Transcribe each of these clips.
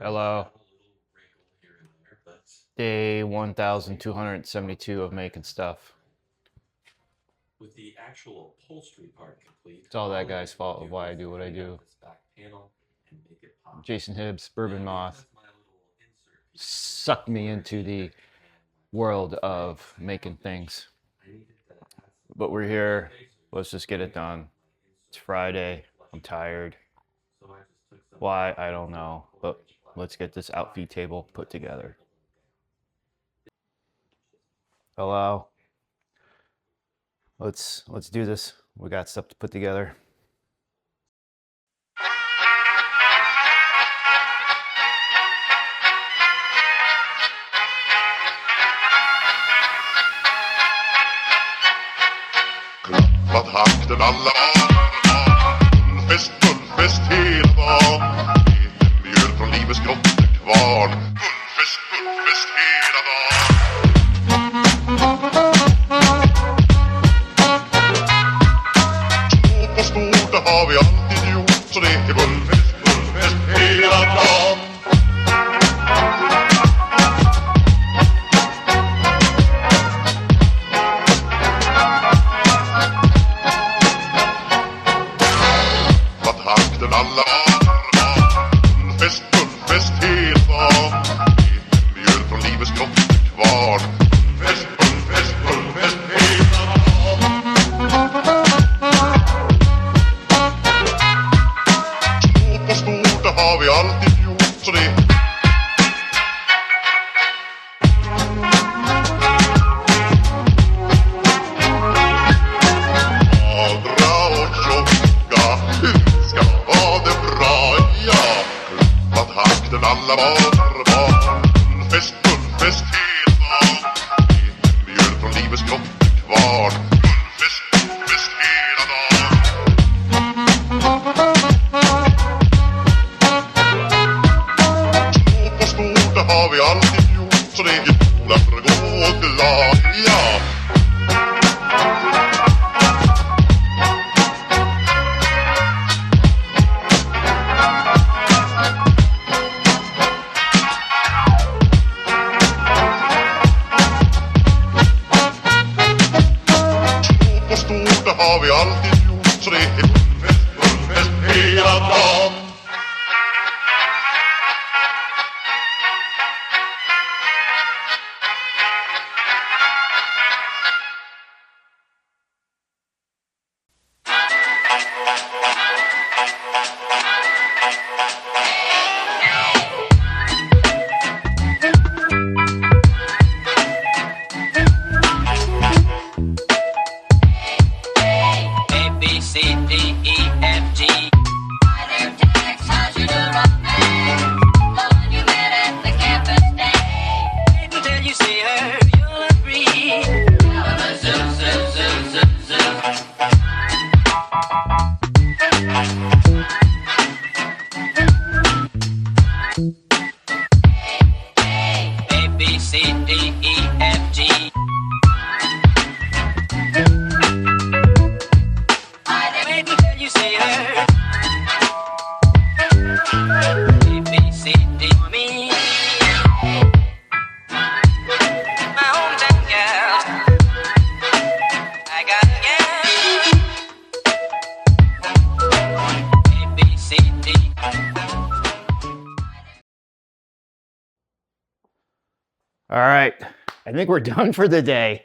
Hello. Day 1272 of making stuff. With the actual upholstery part complete, it's all that guy's fault of why I do what I do. Jason Hibbs, Bourbon Moth, sucked me into the world of making things. But we're here. Let's just get it done. It's Friday. I'm tired. Why? I don't know. But let's get this outfeed table put together. Hello. Let's do this. We got stuff to put together. Klappat hakten alla var. Fullfest hela dagen. Mjöl från livets grottekvarn. Fullfest hela dagen. Stort och stort, det har vi alltid gjort. Så det är fullfest hela dagen. Alla var fullfest hela dagen. Mjöl från livets grottekvarn. Fullfest hela dagen. Stort och stort, det har vi alltid gjort. Så det magra och tjocka ska vara det bra, ja. Klappat hakten alla var. Fullfest hela dagen. Mjöl från livets grottekvarn. Fullfest hela dagen. Stort och stort, det har vi alltid gjort. Så det är goda för att gå glad, ja. Det har vi alltid gjort, så det är fullfest hela dagen. All right, I think we're done for the day.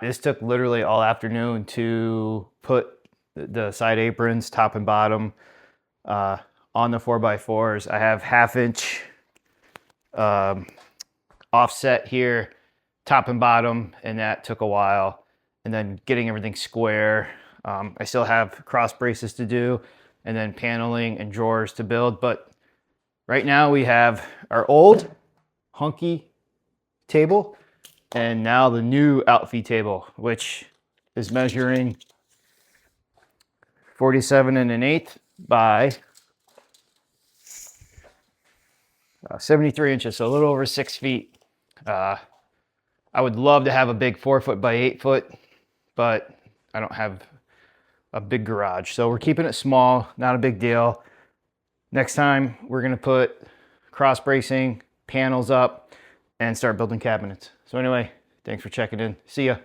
This took literally all afternoon to put the side aprons, top and bottom, on the 4x4s. I have 1/2 inch offset here, top and bottom, and that took a while. And then getting everything square. I still have cross braces to do, and then paneling and drawers to build. But right now we have our old hunky table and now the new outfeed table, which is measuring 47 1/8 by 73 inches, so a little over 6 feet. I would love to have a big 4 foot by 8 foot, but I don't have a big garage, so we're keeping it small, not a big deal. Next time we're gonna put cross bracing, panels up, and start building cabinets. So anyway, thanks for checking in. See ya.